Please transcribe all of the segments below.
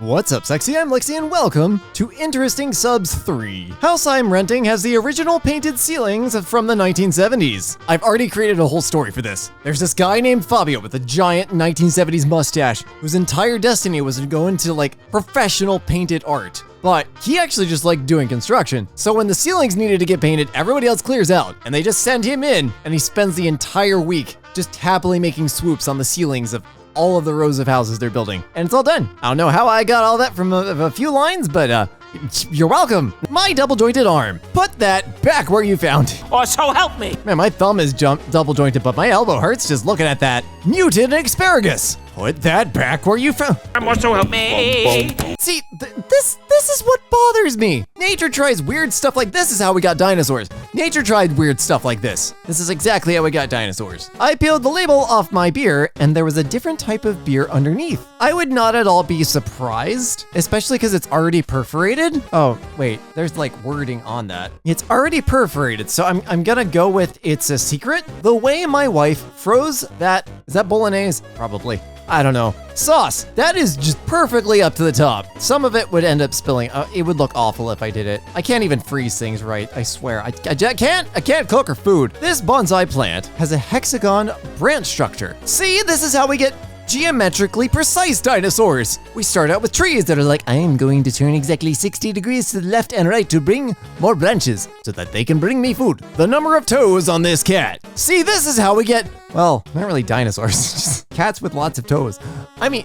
What's up, sexy? I'm Lexi and welcome to Interesting Subs 3. House I'm renting has the original painted ceilings from the 1970s. I've already created a whole story for this. There's this guy named Fabio with a giant 1970s mustache whose entire destiny was to go into like professional painted art. But he actually just liked doing construction. So when the ceilings needed to get painted, everybody else clears out and they just send him in and he spends the entire week just happily making swoops on the ceilings of all of the rows of houses they're building. And it's all done. I don't know how I got all that from a few lines, but you're welcome. My double jointed arm. Put that back where you found it. Oh, so help me. Man, my thumb is double jointed, but my elbow hurts just looking at that. Muted asparagus. Put that back where you found. Also help me. See, this is what bothers me. Nature tries weird stuff like this is how we got dinosaurs. Nature tried weird stuff like this. This is exactly how we got dinosaurs. I peeled the label off my beer and there was a different type of beer underneath. I would not at all be surprised, especially because it's already perforated. Oh, wait, there's like wording on that. It's already perforated, so I'm gonna go with it's a secret. The way my wife froze that, is that bolognese? Probably. I don't know. Sauce, that is just perfectly up to the top. Some of it would end up spilling. It would look awful if I did it. I can't even freeze things right, I swear. I can't cook or food. This bonsai plant has a hexagon branch structure. See, this is how we get geometrically precise dinosaurs. We start out with trees that are like, I am going to turn exactly 60 degrees to the left and right to bring more branches so that they can bring me food. The number of toes on this cat. See, this is how we get, well, not really dinosaurs, just cats with lots of toes. I mean,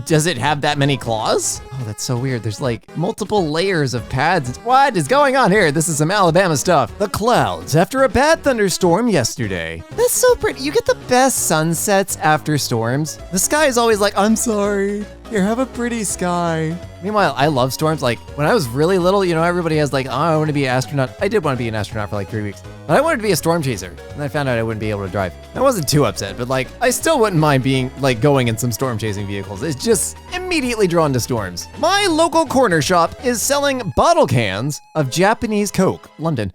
does it have that many claws? Oh, that's so weird. There's like multiple layers of pads. What is going on here? This is some Alabama stuff. The clouds after a bad thunderstorm yesterday. That's so pretty. You get the best sunsets after storms. The sky is always like, I'm sorry. Here, have a pretty sky. Meanwhile, I love storms. Like when I was really little, you know, everybody has like, oh, I want to be an astronaut. I did want to be an astronaut for like 3 weeks, but I wanted to be a storm chaser. And I found out I wouldn't be able to drive. I wasn't too upset, but like, I still wouldn't mind being like going in some storm chasing vehicles. It's just immediately drawn to storms. My local corner shop is selling bottle cans of Japanese Coke, London.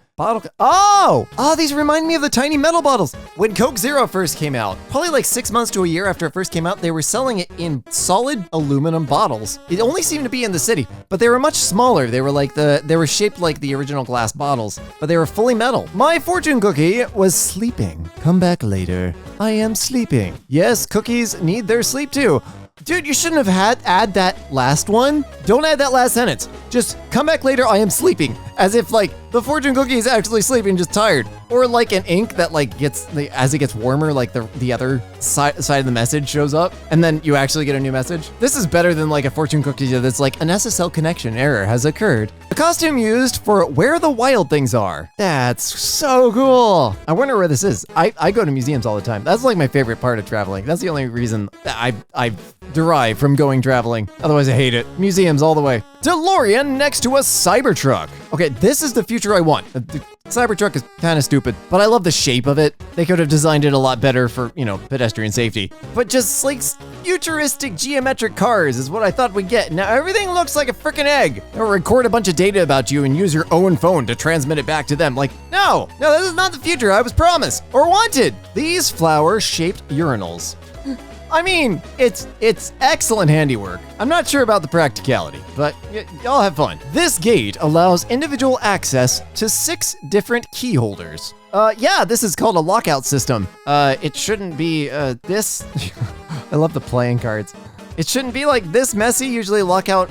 These remind me of the tiny metal bottles. When Coke Zero first came out, probably like 6 months to a year after it first came out, they were selling it in solid aluminum bottles. It only seemed to be in the city, but they were much smaller. They were shaped like the original glass bottles, but they were fully metal. My fortune cookie was sleeping. Come back later. I am sleeping. Yes, cookies need their sleep too. Dude, you shouldn't have add that last one. Don't add that last sentence. Just come back later, I am sleeping. As if like the fortune cookie is actually sleeping, just tired. Or like an ink that like as it gets warmer, like the other side of the message shows up and then you actually get a new message. This is better than like a fortune cookie that's like an SSL connection error has occurred. The costume used for Where the Wild Things Are. That's so cool. I wonder where this is. I go to museums all the time. That's like my favorite part of traveling. That's the only reason that I derive from going traveling. Otherwise I hate it. Museums all the way. DeLorean next to a Cybertruck. Okay, this is the future I want. The Cybertruck is kind of stupid, but I love the shape of it. They could have designed it a lot better for, you know, pedestrian safety. But just like futuristic geometric cars is what I thought we'd get. Now everything looks like a freaking egg. They'll record a bunch of data about you and use your own phone to transmit it back to them. Like, no, this is not the future I was promised or wanted. These flower-shaped urinals. I mean, it's excellent handiwork. I'm not sure about the practicality, but y'all have fun. This gate allows individual access to 6 different key holders. Yeah, this is called a lockout system. It shouldn't be, this. I love the playing cards. It shouldn't be like this messy. Usually lockout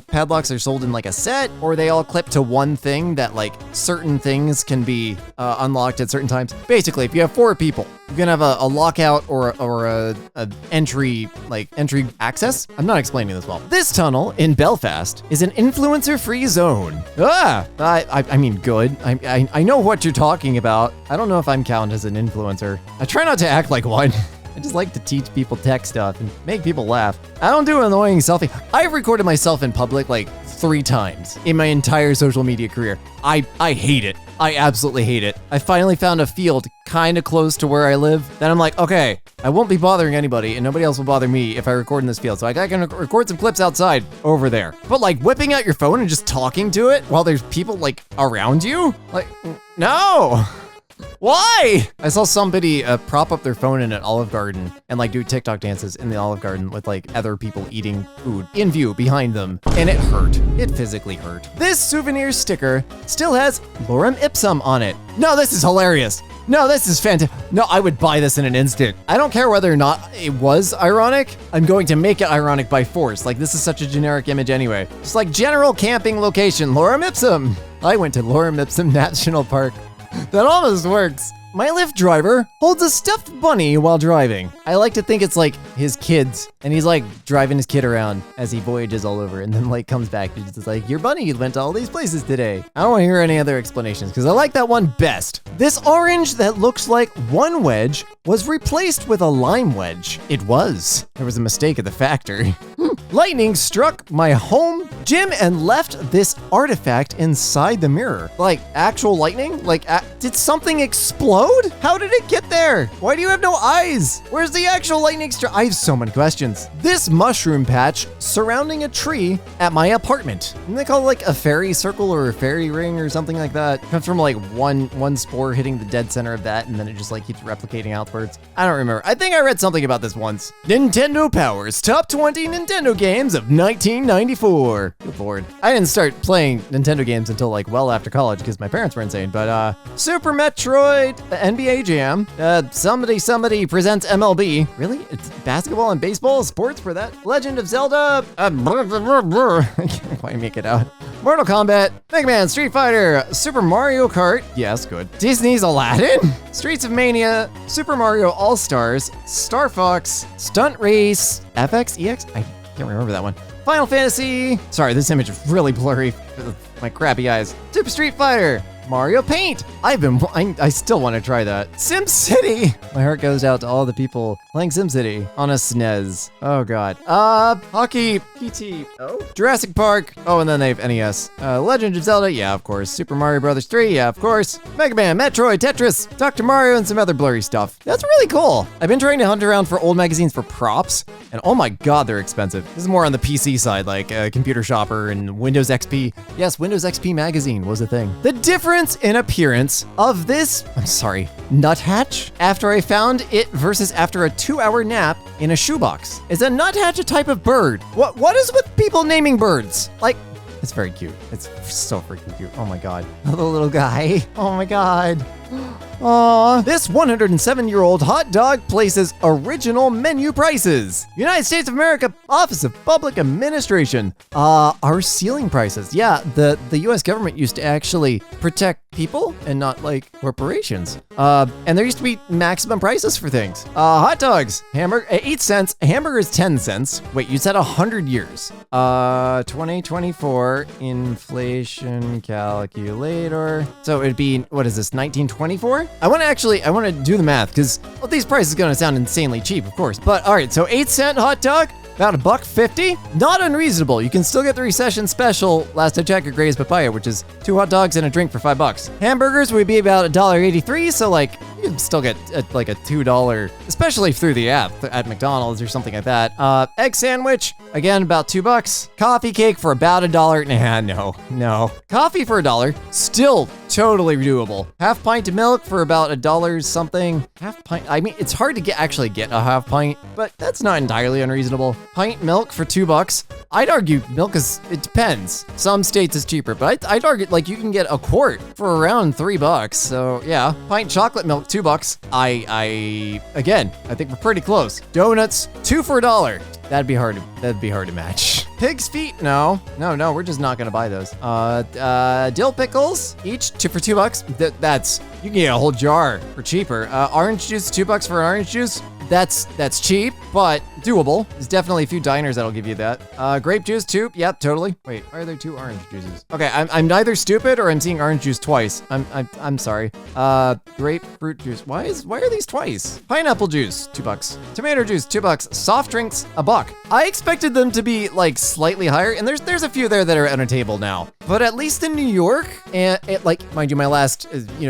padlocks are sold in like a set, or they all clip to one thing that like certain things can be unlocked at certain times. Basically, if you have 4 people, you can have a lockout or a entry access. I'm not explaining this well. This tunnel in Belfast is an influencer-free zone. I mean, good. I know what you're talking about. I don't know if I'm counted as an influencer. I try not to act like one. I just like to teach people tech stuff and make people laugh. I don't do an annoying selfie. I've recorded myself in public like 3 times in my entire social media career. I hate it. I absolutely hate it. I finally found a field kind of close to where I live. Then I'm like, okay, I won't be bothering anybody and nobody else will bother me if I record in this field. So I can record some clips outside over there. But like whipping out your phone and just talking to it while there's people like around you? Like, no. Why? I saw somebody prop up their phone in an Olive Garden and like do TikTok dances in the Olive Garden with like other people eating food in view behind them. And it hurt. It physically hurt. This souvenir sticker still has lorem ipsum on it. No, this is hilarious. No, this is fantastic. No, I would buy this in an instant. I don't care whether or not it was ironic. I'm going to make it ironic by force. Like, this is such a generic image anyway. Just like general camping location, lorem ipsum. I went to Lorem Ipsum National Park. That almost works. My Lyft driver holds a stuffed bunny while driving. I like to think it's like his kids, and he's like driving his kid around as he voyages all over, and then like comes back and just like, your bunny went to all these places today. I don't want to hear any other explanations because I like that one best. This orange that looks like one wedge was replaced with a lime wedge. It was. There was a mistake at the factory. Lightning struck my home gym and left this artifact inside the mirror. Like actual lightning? Like, did something explode? How did it get there? Why do you have no eyes? Where's the actual lightning strike? I have so many questions. This mushroom patch surrounding a tree at my apartment. Didn't they call it like a fairy circle or a fairy ring or something like that? It comes from like one spore hitting the dead center of that, and then it just like keeps replicating outwards. I don't remember. I think I read something about this once. Nintendo Power's top 20 Nintendo games of 1994. Good lord. I didn't start playing Nintendo games until like well after college because my parents were insane, but Super Metroid, NBA Jam, somebody presents MLB. Really? It's basketball and baseball sports for that? Legend of Zelda, I can't quite make it out. Mortal Kombat, Mega Man, Street Fighter, Super Mario Kart, yes, good. Disney's Aladdin, Streets of Mania, Super Mario All-Stars, Star Fox, Stunt Race, FX, EX, I can't remember that one. Final Fantasy, sorry, this image is really blurry with my crappy eyes. Super Street Fighter, Mario Paint. I still want to try that. SimCity. My heart goes out to all the people playing SimCity on a SNES. Oh God. Hockey PT. Oh. Jurassic Park. Oh, and then they have NES. Legend of Zelda. Yeah, of course. Super Mario Brothers 3. Yeah, of course. Mega Man, Metroid, Tetris, Dr. Mario, and some other blurry stuff. That's really cool. I've been trying to hunt around for old magazines for props, and oh my God, they're expensive. This is more on the PC side, like Computer Shopper and Windows XP. Yes, Windows XP magazine was a thing. The difference in appearance of this, nuthatch, after I found it versus after a 2-hour nap in a shoebox. Is a nuthatch a type of bird? What is with people naming birds? Like, it's very cute. It's so freaking cute. Oh my God. The little guy. Oh my God. Aww. This 107-year-old hot dog places original menu prices. United States of America Office of Public Administration. Our ceiling prices. Yeah, the US government used to actually protect people and not like corporations. And there used to be maximum prices for things. Hot dogs, hamburger, 8 cents, hamburgers 10 cents. Wait, you said 100 years. 2024 inflation calculator. So it'd be, what is this, 1924? I want to do the math because these prices are going to sound insanely cheap, of course. But all right, so 8-cent hot dog, about $1.50. Not unreasonable. You can still get the recession special, last I checked, at Gray's Papaya, which is 2 hot dogs and a drink for $5. Hamburgers would be about $1.83, so like you can still get like a $2, especially through the app at McDonald's or something like that. Egg sandwich, again, about $2. Coffee cake for about $1. Nah, no. Coffee for $1, still totally doable. Half pint of milk for about $1 something. Half pint, I mean, it's hard to actually get a half pint, but that's not entirely unreasonable. Pint milk for $2. I'd argue milk it depends. Some states is cheaper, but I'd argue like you can get a quart for around $3. So yeah, pint chocolate milk, $2. Again, I think we're pretty close. Donuts, 2 for $1. That'd be hard to match. Pig's feet, no, we're just not gonna buy those. Dill pickles, each 2 for $2. That's, you can get a whole jar for cheaper. Orange juice, $2 for an orange juice. That's cheap, but doable. There's definitely a few diners that'll give you that. Grape juice, 2. Yep, totally. Wait, why are there 2 orange juices? Okay, I'm neither stupid or I'm seeing orange juice twice. I'm sorry. Grapefruit juice. Why are these twice? Pineapple juice, $2. Tomato juice, $2. Soft drinks, $1. I expected them to be like slightly higher, and there's a few there that are on a table now. But at least in New York, and mind you, my last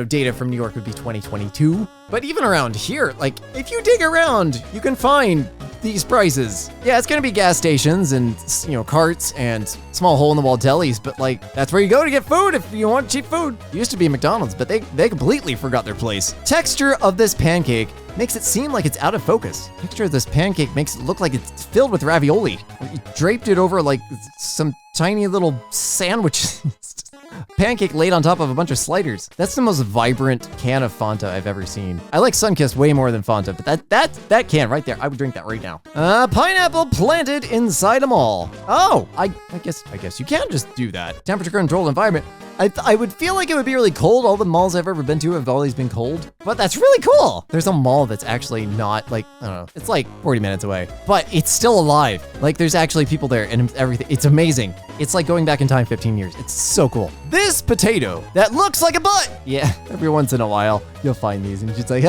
data from New York would be 2022. But even around here, like if you dig around, you can find these prices. Yeah, it's gonna be gas stations and, carts and small hole-in-the-wall delis, but like, that's where you go to get food if you want cheap food. It used to be McDonald's, but they completely forgot their place. Texture of this pancake makes it seem like it's out of focus. Texture of this pancake makes it look like it's filled with ravioli. You draped it over like some tiny little sandwich. Pancake laid on top of a bunch of sliders. That's the most vibrant can of Fanta I've ever seen. I like Sunkist way more than Fanta, but that can right there, I would drink that right now. Pineapple planted inside a mall. Oh, I guess you can just do that. Temperature controlled environment. I would feel like it would be really cold. All the malls I've ever been to have always been cold, but that's really cool. There's a mall that's actually not like, I don't know, it's like 40 minutes away, but it's still alive. Like there's actually people there and everything. It's amazing. It's like going back in time 15 years. It's so cool. This potato that looks like a butt. Yeah, every once in a while you'll find these and it's just like,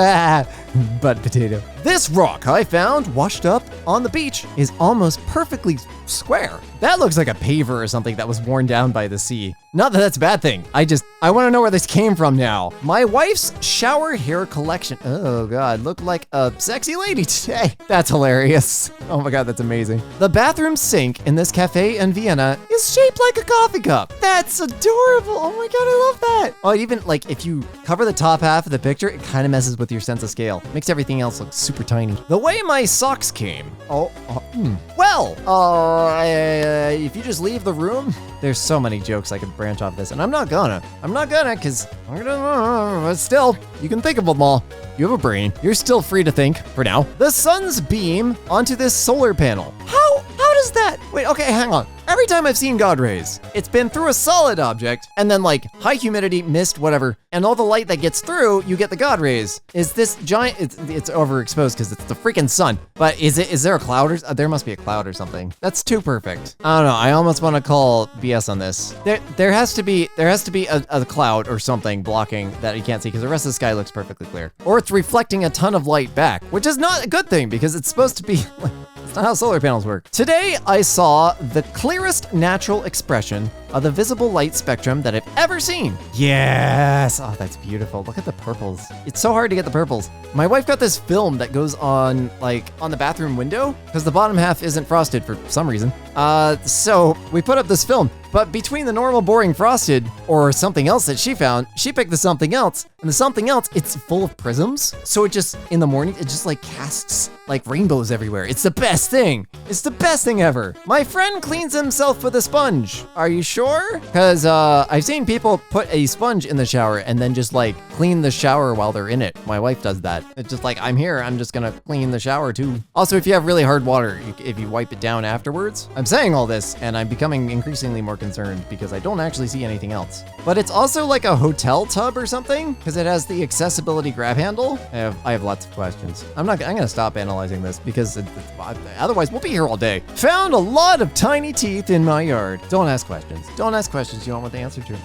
butt potato. This rock I found washed up on the beach is almost perfectly square. That looks like a paver or something that was worn down by the sea. Not that that's a bad thing. I want to know where this came from now. My wife's shower hair collection. Oh God, look like a sexy lady today. That's hilarious. Oh my God, that's amazing. The bathroom sink in this cafe in Vienna is shaped like a coffee cup. That's adorable. Oh my God, I love that. Oh, even like if you cover the top half of the picture, it kind of messes with your sense of scale. Makes everything else look super tiny. The way my socks came. If you just leave the room, there's so many jokes I could branch off this, and I'm not gonna, because but still, you can think of them all. You have a brain. You're still free to think for now. The sun's beam onto this solar panel. How does that? Wait, okay, hang on. Every time I've seen God rays, it's been through a solid object and then like high humidity, mist, whatever, and all the light that gets through, you get the God rays. Is this giant, it's overexposed because it's the freaking sun, but is there a cloud or, there must be a cloud or something. That's too perfect. I don't know, I almost want to call BS on this. There has to be a cloud or something blocking that you can't see because the rest of the sky looks perfectly clear. Or it's reflecting a ton of light back, which is not a good thing because it's supposed to be like, that's not how solar panels work. Today, I saw the clearest natural expression of the visible light spectrum that I've ever seen. Yes, oh, that's beautiful. Look at the purples. It's so hard to get the purples. My wife got this film that goes on like on the bathroom window because the bottom half isn't frosted for some reason. So we put up this film, but between the normal boring frosted or something else that she found, she picked the something else, and the something else, it's full of prisms. So it just, in the morning, it just like casts like rainbows everywhere. It's the best thing. It's the best thing ever. My friend cleans himself with a sponge. Are you sure? Because I've seen people put a sponge in the shower and then just like clean the shower while they're in it. My wife does that. It's just like, I'm here, I'm just gonna clean the shower too. Also, if you have really hard water, if you wipe it down afterwards. I'm saying all this and I'm becoming increasingly more concerned because I don't actually see anything else. But it's also like a hotel tub or something because it has the accessibility grab handle. I have lots of questions. I'm gonna stop analyzing this because otherwise we'll be here all day. Found a lot of tiny teeth in my yard. Don't ask questions. Don't ask questions you don't want the answer to.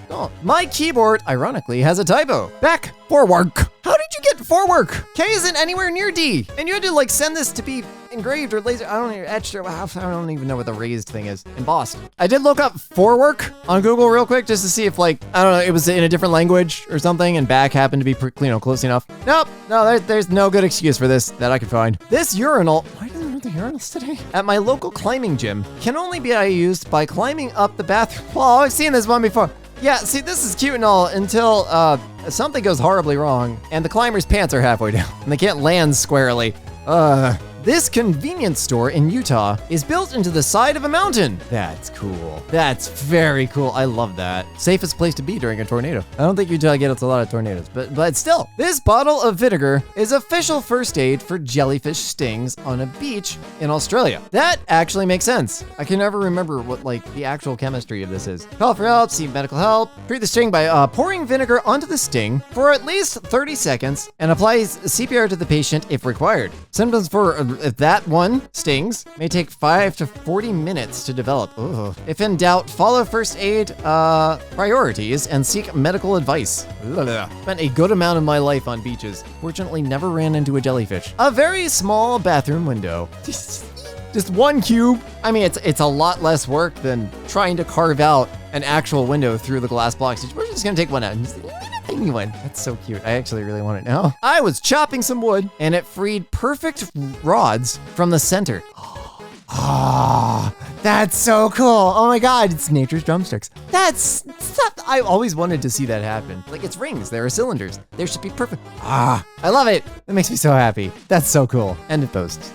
Don't. My keyboard, ironically, has a typo. Back for work. How did you get for work? K isn't anywhere near D. And you had to like send this to be engraved or laser, I don't know, etched or I don't even know what the raised thing is. Embossed. I did look up for work on Google real quick just to see if like, I don't know, it was in a different language or something and back happened to be, close enough. Nope, no, there's no good excuse for this that I could find. This urinal, why doesn't have the urinals today? At my local climbing gym can only be used by climbing up the bathroom. Oh, I've seen this one before. Yeah, see, this is cute and all until something goes horribly wrong and the climber's pants are halfway down and they can't land squarely. This convenience store in Utah is built into the side of a mountain. That's cool. That's very cool. I love that. Safest place to be during a tornado. I don't think Utah gets a lot of tornadoes, but still. This bottle of vinegar is official first aid for jellyfish stings on a beach in Australia. That actually makes sense. I can never remember what like the actual chemistry of this is. Call for help, seek medical help. Treat the sting by pouring vinegar onto the sting for at least 30 seconds and applies CPR to the patient if required. Symptoms for if that one stings may take 5 to 40 minutes to develop. Ugh. If in doubt, follow first aid priorities and seek medical advice. Ugh. Spent a good amount of my life on beaches. Fortunately, never ran into a jellyfish. A very small bathroom window. Just one cube. I mean, it's a lot less work than trying to carve out an actual window through the glass blocks. We're just gonna take one out. tiny one. That's so cute. I actually really want it now. I was chopping some wood and it freed perfect rods from the center. Ah, that's so cool. Oh my God, it's nature's drumsticks. I always wanted to see that happen. Like it's rings, there are cylinders. There should be perfect. Ah, I love it. That makes me so happy. That's so cool. End of post.